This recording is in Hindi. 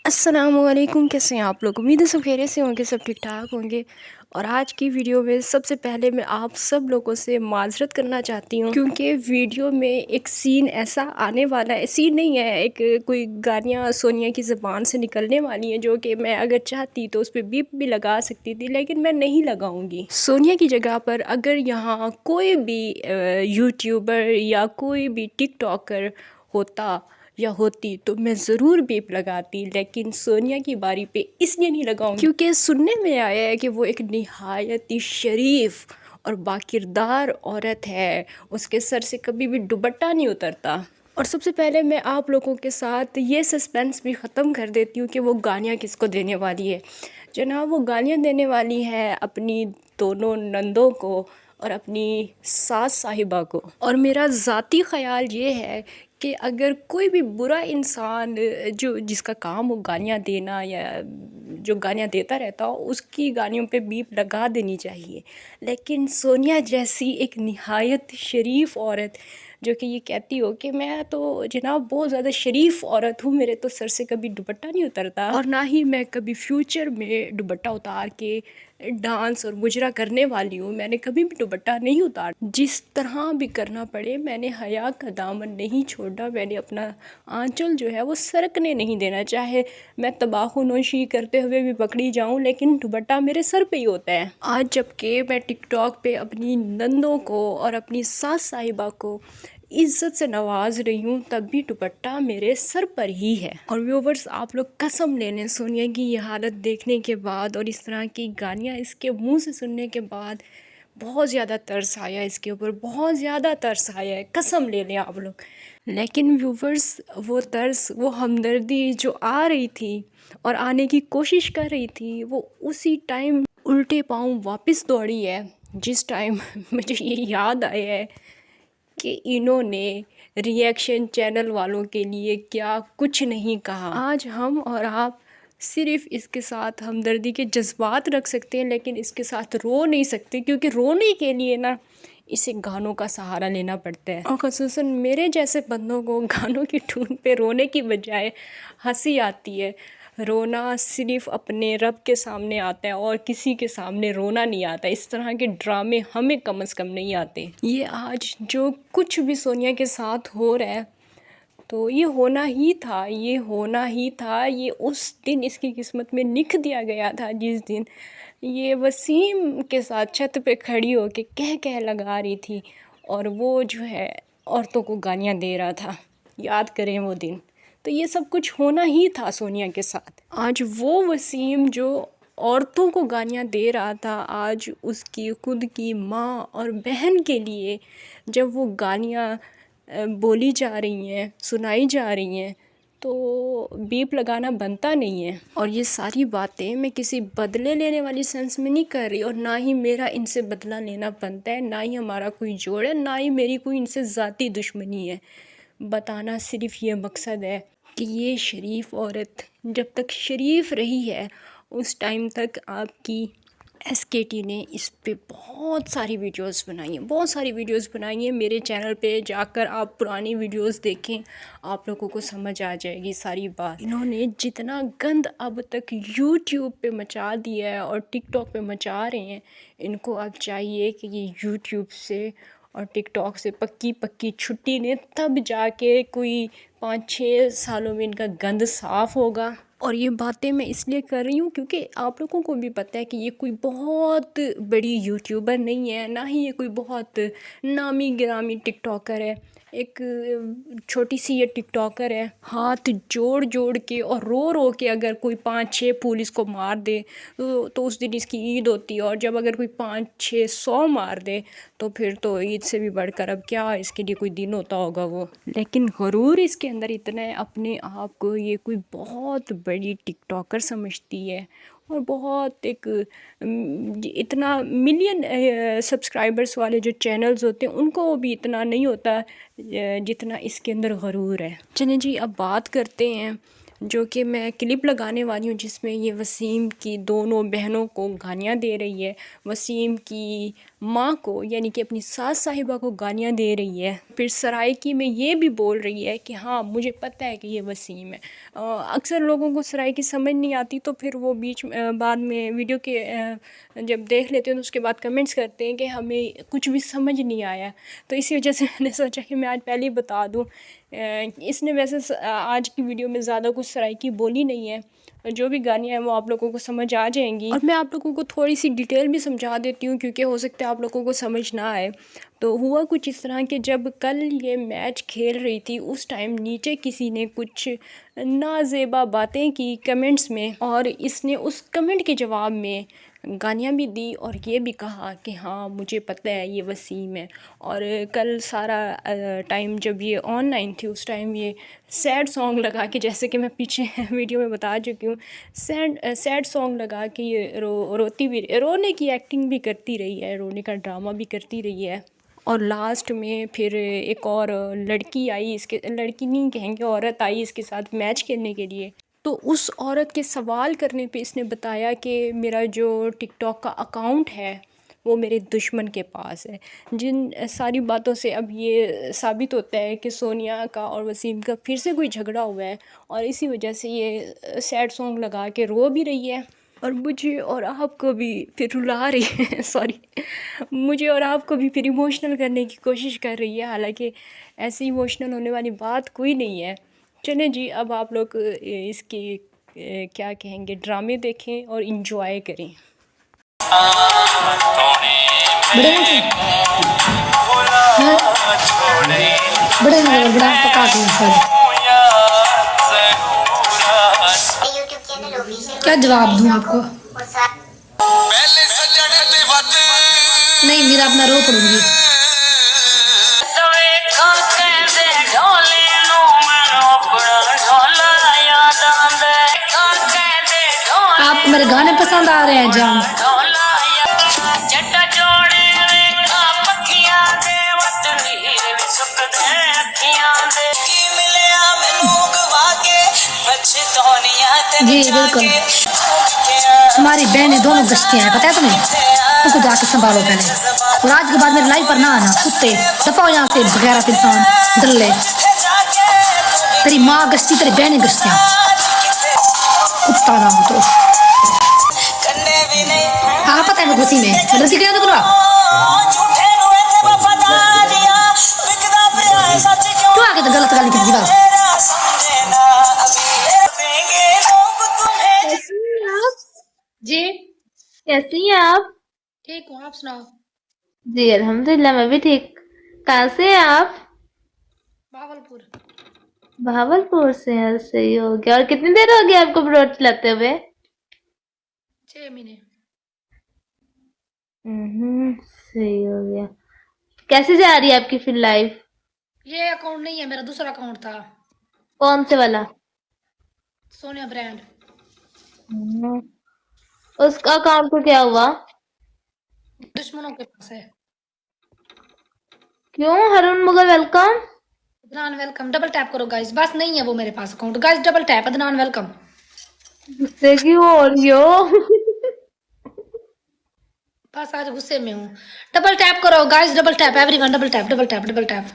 अस्सलामुअलैकुम, कैसे हैं आप लोग। उम्मीद है सब खैरियत से होंगे, सब ठीक ठाक होंगे। और आज की वीडियो में सबसे पहले मैं आप सब लोगों से माज़रत करना चाहती हूँ, क्योंकि वीडियो में एक सीन ऐसा आने वाला है, सीन नहीं है, एक कोई गालियाँ सोनिया की ज़बान से निकलने वाली हैं जो कि मैं अगर चाहती तो उस पर बीप भी लगा सकती थी, लेकिन मैं नहीं लगाऊंगी। सोनिया की जगह पर अगर यहाँ कोई भी यूट्यूबर या कोई भी टिकटॉकर होता या होती तो मैं ज़रूर बीप लगाती, लेकिन सोनिया की बारी पे इसलिए नहीं लगाऊंगी क्योंकि सुनने में आया है कि वो एक निहायत ही शरीफ और बाकिरदार औरत है, उसके सर से कभी भी दुपट्टा नहीं उतरता। और सबसे पहले मैं आप लोगों के साथ ये सस्पेंस भी ख़त्म कर देती हूँ कि वो गालियाँ किसको देने वाली है। जनाब, वो गालियाँ देने वाली है अपनी दोनों नंदों को और अपनी सास साहिबा को। और मेरा ज़ाती ख़याल ये है कि अगर कोई भी बुरा इंसान जो जिसका काम हो गालियाँ देना या जो गालियाँ देता रहता हो, उसकी गालियों पे बीप लगा देनी चाहिए। लेकिन सोनिया जैसी एक निहायत शरीफ औरत जो कि ये कहती हो कि मैं तो जनाब बहुत ज़्यादा शरीफ औरत हूँ, मेरे तो सर से कभी दुपट्टा नहीं उतरता और ना ही मैं कभी फ्यूचर में दुपट्टा उतार के डांस और मुजरा करने वाली हूँ, मैंने कभी भी दुपट्टा नहीं उतार। जिस तरह भी करना पड़े मैंने हया का दामन नहीं छोड़ा, मैंने अपना आंचल जो है वो सरकने नहीं देना, चाहे मैं तबाहु नोशी करते हुए भी पकड़ी जाऊँ, लेकिन दुपट्टा मेरे सर पे ही होता है। आज जबकि मैं टिकटॉक पे अपनी नंदों को और अपनी सास साहिबा को इज़्ज़त से नवाज रही हूँ, तब भी दुपट्टा मेरे सर पर ही है। और व्यूवर्स, आप लोग कसम ले लें, सोनिया की ये हालत देखने के बाद और इस तरह की गालियाँ इसके मुंह से सुनने के बाद बहुत ज़्यादा तरस आया इसके ऊपर, बहुत ज़्यादा तरस आया है, कसम ले लें आप लोग। लेकिन व्यूवर्स, वो तरस, वो हमदर्दी जो आ रही थी और आने की कोशिश कर रही थी, वो उसी टाइम उल्टे पाँव वापस दौड़ी है जिस टाइम मुझे ये याद आया है कि इन्होंने रिएक्शन चैनल वालों के लिए क्या कुछ नहीं कहा। आज हम और आप सिर्फ इसके साथ हमदर्दी के जज्बात रख सकते हैं, लेकिन इसके साथ रो नहीं सकते, क्योंकि रोने के लिए ना इसे गानों का सहारा लेना पड़ता है। और ख़ुसूसन मेरे जैसे बंदों को गानों की धुन पे रोने की बजाय हंसी आती है। रोना सिर्फ अपने रब के सामने आता है और किसी के सामने रोना नहीं आता। इस तरह के ड्रामे हमें कम से कम नहीं आते। ये आज जो कुछ भी सोनिया के साथ हो रहा है, तो ये होना ही था, ये होना ही था। ये उस दिन इसकी किस्मत में लिख दिया गया था जिस दिन ये वसीम के साथ छत पे खड़ी होके कह लगा रही थी और वो जो है औरतों को गालियाँ दे रहा था। याद करें वो दिन। तो ये सब कुछ होना ही था सोनिया के साथ। आज वो वसीम जो औरतों को गालियाँ दे रहा था, आज उसकी खुद की माँ और बहन के लिए जब वो गालियाँ बोली जा रही हैं, सुनाई जा रही हैं, तो बीप लगाना बनता नहीं है। और ये सारी बातें मैं किसी बदले लेने वाली सेंस में नहीं कर रही, और ना ही मेरा इनसे बदला लेना बनता है, ना ही हमारा कोई जोड़ है, ना ही मेरी कोई इनसे ज़ाती दुश्मनी है। बताना सिर्फ ये मकसद है कि ये शरीफ औरत जब तक शरीफ रही है उस टाइम तक आपकी SKT ने इस पे बहुत सारी वीडियोस बनाई हैं, बहुत सारी वीडियोस बनाई हैं। मेरे चैनल पे जाकर आप पुरानी वीडियोस देखें, आप लोगों को समझ आ जाएगी सारी बात। इन्होंने जितना गंद अब तक यूट्यूब पे मचा दिया है और टिकटॉक पे मचा रहे हैं, इनको अब चाहिए कि ये यूट्यूब से और टिकटॉक से पक्की पक्की छुट्टी लें, तब जाके कोई 5-6 सालों में इनका गंद साफ़ होगा। और ये बातें मैं इसलिए कर रही हूँ क्योंकि आप लोगों को भी पता है कि ये कोई बहुत बड़ी यूट्यूबर नहीं है, ना ही ये कोई बहुत नामी गिरामी टिकटॉकर है। एक छोटी सी ये टिकटॉकर है, हाथ जोड़ जोड़ के और रो के अगर कोई 5-6 पुलिस को मार दे तो उस दिन इसकी ईद होती है, और जब अगर कोई 500-600 मार दे तो फिर तो ईद से भी बढ़कर अब क्या इसके लिए कोई दिन होता होगा वो। लेकिन गुरूर इसके अंदर इतना है, अपने आप को ये कोई बहुत बड़ी टिकटॉकर समझती है और बहुत एक इतना मिलियन सब्सक्राइबर्स वाले जो चैनल्स होते हैं उनको भी इतना नहीं होता जितना इसके अंदर गुरूर है। चलें जी, अब बात करते हैं जो कि मैं क्लिप लगाने वाली हूँ जिसमें ये वसीम की दोनों बहनों को गालियाँ दे रही है। वसीम की माँ को यानी कि अपनी सास साहिबा को गालियाँ दे रही है। फिर सराइकी में ये भी बोल रही है कि हाँ मुझे पता है कि ये वसीम है। अक्सर लोगों को सराइकी समझ नहीं आती, तो फिर वो बाद में वीडियो के जब देख लेते हैं तो उसके बाद कमेंट्स करते हैं कि हमें कुछ भी समझ नहीं आया। तो इसी वजह से मैंने सोचा कि मैं आज पहले ही बता दूँ। इसने वैसे आज की वीडियो में ज़्यादा कुछ सराइकी बोली नहीं है, जो भी गालियाँ हैं वो आप लोगों को समझ आ जाएंगी। और मैं आप लोगों को थोड़ी सी डिटेल भी समझा देती हूँ, क्योंकि हो सकता है आप लोगों को समझ ना आए। तो हुआ कुछ इस तरह कि जब कल ये मैच खेल रही थी उस टाइम नीचे किसी ने कुछ नाजेबा बातें की कमेंट्स में, और इसने उस कमेंट के जवाब में गालियाँ भी दी और ये भी कहा कि हाँ मुझे पता है ये वसीम है। और कल सारा टाइम जब ये ऑनलाइन थी उस टाइम ये सैड सॉन्ग लगा के, जैसे कि मैं पीछे वीडियो में बता चुकी हूँ, सैड सॉन्ग लगा के ये रोती भी, रोने की एक्टिंग भी करती रही है, रोने का ड्रामा भी करती रही है। और लास्ट में फिर एक और लड़की आई, इसके लड़की नहीं कहेंगे, औरत आई इसके साथ मैच खेलने के लिए। तो उस औरत के सवाल करने पे इसने बताया कि मेरा जो टिकटॉक का अकाउंट है वो मेरे दुश्मन के पास है। जिन सारी बातों से अब ये साबित होता है कि सोनिया का और वसीम का फिर से कोई झगड़ा हुआ है, और इसी वजह से ये सैड सॉन्ग लगा के रो भी रही है और मुझे और आपको भी फिर रुला रही है सॉरी, मुझे और आपको भी फिर इमोशनल करने की कोशिश कर रही है, हालांकि ऐसी इमोशनल होने वाली बात कोई नहीं है। चलें जी, अब आप लोग इसकी क्या कहेंगे, ड्रामे देखें और इन्जॉय करें। बड़े बड़े बड़ा पका क्या जवाब दूं आपको? नहीं, मेरा अपना रो पड़ूंगी। आपको मेरे गाने पसंद आ रहे हैं जान? जी बिल्कुल, हमारी बहनें दोनों गश्तियाँ हैं, पता है तुम्हें? उनको जाके संभालो पहले, और आज के बाद मेरे लाइव पर ना आना, कुत्ते दफा हो यहाँ से, बगैरत इंसान दल्ले। तेरी माँ गश्ती, तेरी बहनें गश्तियाँ, कुत्ता ना हो तो। हाँ पता है मैं घुसी में गलती क्या तो करवा क्यों आगे तो गलत गाली की बात। जी कैसी हैं आप? ठीक हूँ, आप सुनाओ। जी अल्हम्दुलिल्लाह, मैं भी ठीक। कहाँ से हैं आप? भावलपुर। भावलपुर से हैं, सही हो गया। और कितनी देर हो गई आपको प्लॉट चलाते हुए? 6 महीने। सही हो गया। कैसे जा रही है आपकी फिर लाइफ? ये अकाउंट नहीं है मेरा, दूसरा अकाउंट था। कौन से वाला? सोनिया ब्रांड। उसका अकाउंट को क्या हुआ? दुश्मनों के पास है। क्यों? Harun Mughal welcome. Adnan welcome, double tap करो गाइस। बस नहीं है वो मेरे पास account guys, double tap. Adnan welcome. गुस्से क्यों हो रही हो? बस आज गुस्से में हूँ। डबल टैप करो guys, double tap everyone, double tap double tap double tap.